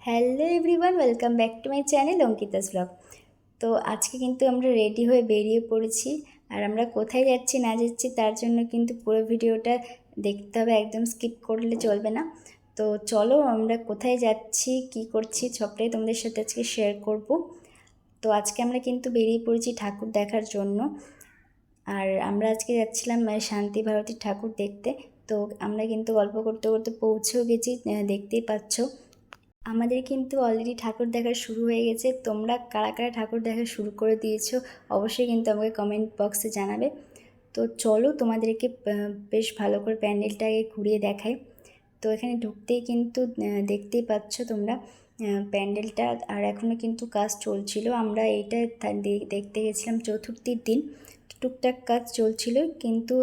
Hello everyone, welcome back to my channel Ankita's blog. তো আজকে কিন্তু আমরা রেডি হয়ে বেরিয়ে পড়েছি। আর আমরা কোথায় যাচ্ছি না যাচ্ছি তার জন্য কিন্তু পুরো ভিডিওটা দেখতে হবে, একদম স্কিপ করলে চলবে না। তো চলো আমরা কোথায় যাচ্ছি, কি করছি সবটাই তোমাদের সাথে আজকে শেয়ার করব। তো আজকে আমরা কিন্তু বেরিয়ে পড়েছি ঠাকুর দেখার জন্য। আর আমরা আজকে যাচ্ছিলাম শান্তি ভারতীর ঠাকুর দেখতে। তো আমরা কিন্তু গল্প করতে করতে পৌঁছেও গেছি, দেখতেই পাচ্ছ। আমাদের কিন্তু অলরেডি ঠাকুর দেখা শুরু হয়ে গেছে। তোমরা কারা কারা ঠাকুর দেখা শুরু করে দিয়েছো অবশ্যই কিন্তু আমাকে কমেন্ট বক্সে জানাবে। তো চলো তোমাদেরকে বেশ ভালো করে প্যান্ডেলটাকে ঘুরিয়ে দেখাই। তো এখানে ঢুকতেই কিন্তু দেখতেই পাচ্ছ তোমরা প্যান্ডেলটা। আর এখনও কিন্তু কাজ চলছিল। আমরা এইটা দেখতে গেছিলাম চতুর্থীর দিন। টুকটাক কাজ চলছিল, কিন্তু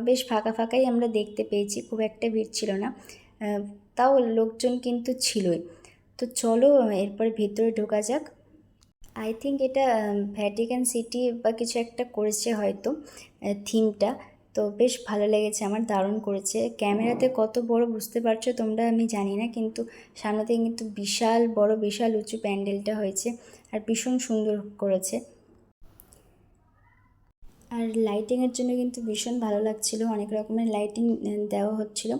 বেশ ফাঁকা ফাঁকাই আমরা দেখতে পেয়েছি, খুব একটা ভিড় ছিল না। তাও লোকজন কিন্তু ছিলই। তো চলো এরপরে ভেতরে ঢোকা যাক। আই থিঙ্ক এটা ভ্যাটিকান সিটি বা কিছু একটা করেছে হয়তো থিমটা। তো বেশ ভালো লেগেছে আমার, দারুণ করেছে। ক্যামেরাতে কত বড় বুঝতে পারছো তোমরা আমি জানি না, কিন্তু সামনে থেকে কিন্তু বিশাল বড় বিশাল উঁচু প্যান্ডেলটা হয়েছে আর ভীষণ সুন্দর করেছে। আর লাইটিংয়ের জন্য কিন্তু ভীষণ ভালো লাগছিল, অনেক রকমের লাইটিং দেওয়া হচ্ছিল।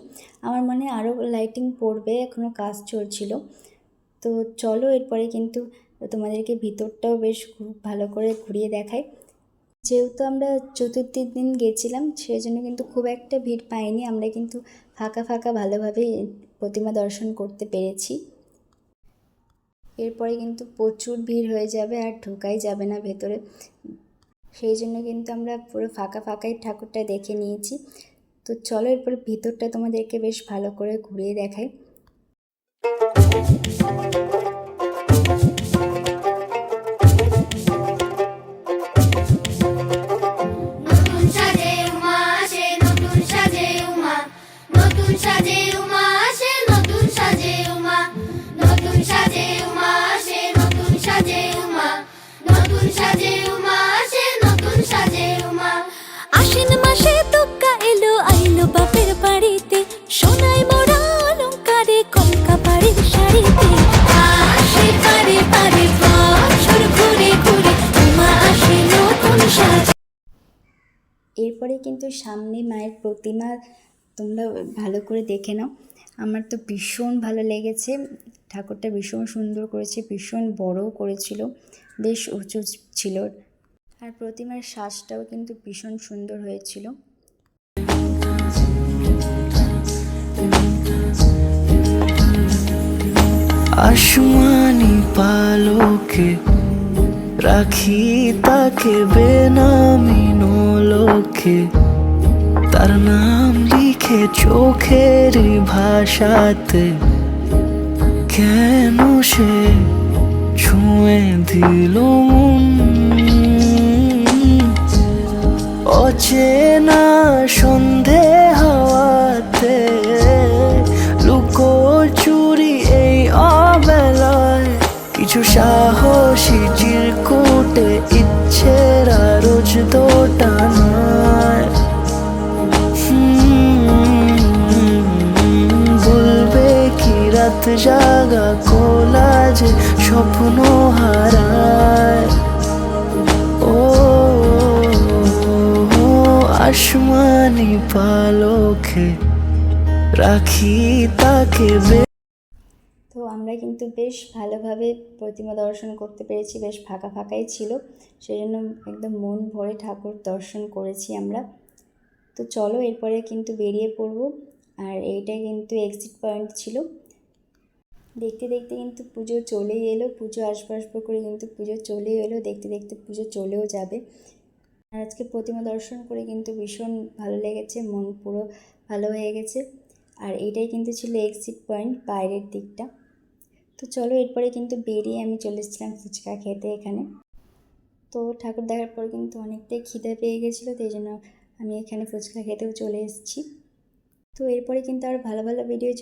আমার মনে আরও লাইটিং পড়বে, এখনও কাজ চলছিল। তো চলো এরপরে কিন্তু তোমাদেরকে ভিতরটাও বেশ খুব ভালো করে ঘুরিয়ে দেখাই। যেহেতু আমরা চতুর্থীর দিন গেছিলাম সেই জন্য কিন্তু খুব একটা ভিড় পাইনি, আমরা কিন্তু ফাঁকা ফাঁকা ভালোভাবে প্রতিমা দর্শন করতে পেরেছি। এরপরে কিন্তু প্রচুর ভিড় হয়ে যাবে আর ঢোকাই যাবে না ভেতরে, সেই জন্য কিন্তু আমরা পুরো ফাঁকা ফাঁকাই ঠাকুরটা দেখে নিয়েছি। তো চলো এরপর ভিতরটা তোমাদেরকে বেশ ভালো করে ঘুরিয়ে দেখাই। এরপরে কিন্তু সামনে মায়ের প্রতিমা তোমরা ভালো করে দেখে নাও। আমার তো ভীষণ ভালো লেগেছে, ঠাকুরটা ভীষণ সুন্দর করেছে, ভীষণ বড়ও করেছিল, বেশ উঁচু ছিল। আর প্রতিমার সাজটাও কিন্তু ভীষণ সুন্দর হয়েছিল। আসমানি পালকে রাখি তাকে বেনামি নোলকে, তার নাম লিখে চোখের ভাষাতে কেন সে ছুঁয়ে দিল অচেনা সন্ধে হাওয়াতে লুকো চুরি এই অবেলায় কিছু সাহসী চিরকুটে ইচ্ছের রোজ দোটানায় বলবে কি রাত জাগা কোলাজে স্বপ্ন হারায়। ও আসমানি পালকে রাখি তাকে। তো আমরা কিন্তু বেশ ভালোভাবে প্রতিমা দর্শন করতে পেরেছি, বেশ ফাঁকা ফাঁকাই ছিল, সেই জন্য একদম মন ভরে ঠাকুর দর্শন করেছি আমরা। তো চলো এরপরে কিন্তু বেরিয়ে পড়ব। আর এইটা কিন্তু এক্সিট পয়েন্ট ছিল। দেখতে দেখতে কিন্তু পুজো চলেই এলো, পুজো আসবো আসবো করে কিন্তু পুজো চলেই এলো, দেখতে দেখতে পুজো চলেও যাবে। আর আজকে প্রতিমা দর্শন করে কিন্তু ভীষণ ভালো লেগেছে, মন পুরো ভালো হয়ে গেছে। আর এইটাই কিন্তু ছিল এক্সিট পয়েন্ট বাইরের দিকটা। তো চলো এরপরে কিন্তু বেরিয়ে আমি চলে এসেছিলাম ফুচকা খেতে এখানে। তো ঠাকুর দেখার পর কিন্তু অনেকটাই খিদে পেয়ে গেছিলো, তাই জন্য আমি এখানে ফুচকা খেতেও চলে এসেছি। তো এরপরে কিন্তু আর ভালো ভালো ভিডিও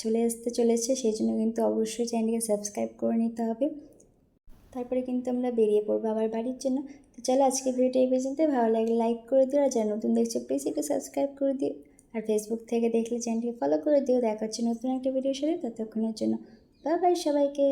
চলে আসতে চলেছে, সেই জন্য কিন্তু অবশ্যই চ্যানেলকে সাবস্ক্রাইব করে নিতে হবে। তারপরে কিন্তু আমরা বেরিয়ে পড়বো আবার বাড়ির জন্য। তো চলো আজকে ভিডিওটা এই পর্যন্ত, ভালো লাগলে লাইক করে দিও, আর যারা নতুন দেখছো প্লিজ একটু সাবস্ক্রাইব করে দিও, আর ফেসবুক থেকে দেখলে চ্যানেলকে ফলো করে দিও। দেখা হচ্ছে নতুন একটা ভিডিওর সাথে, ততক্ষণের জন্য বাই বাই সবাইকে।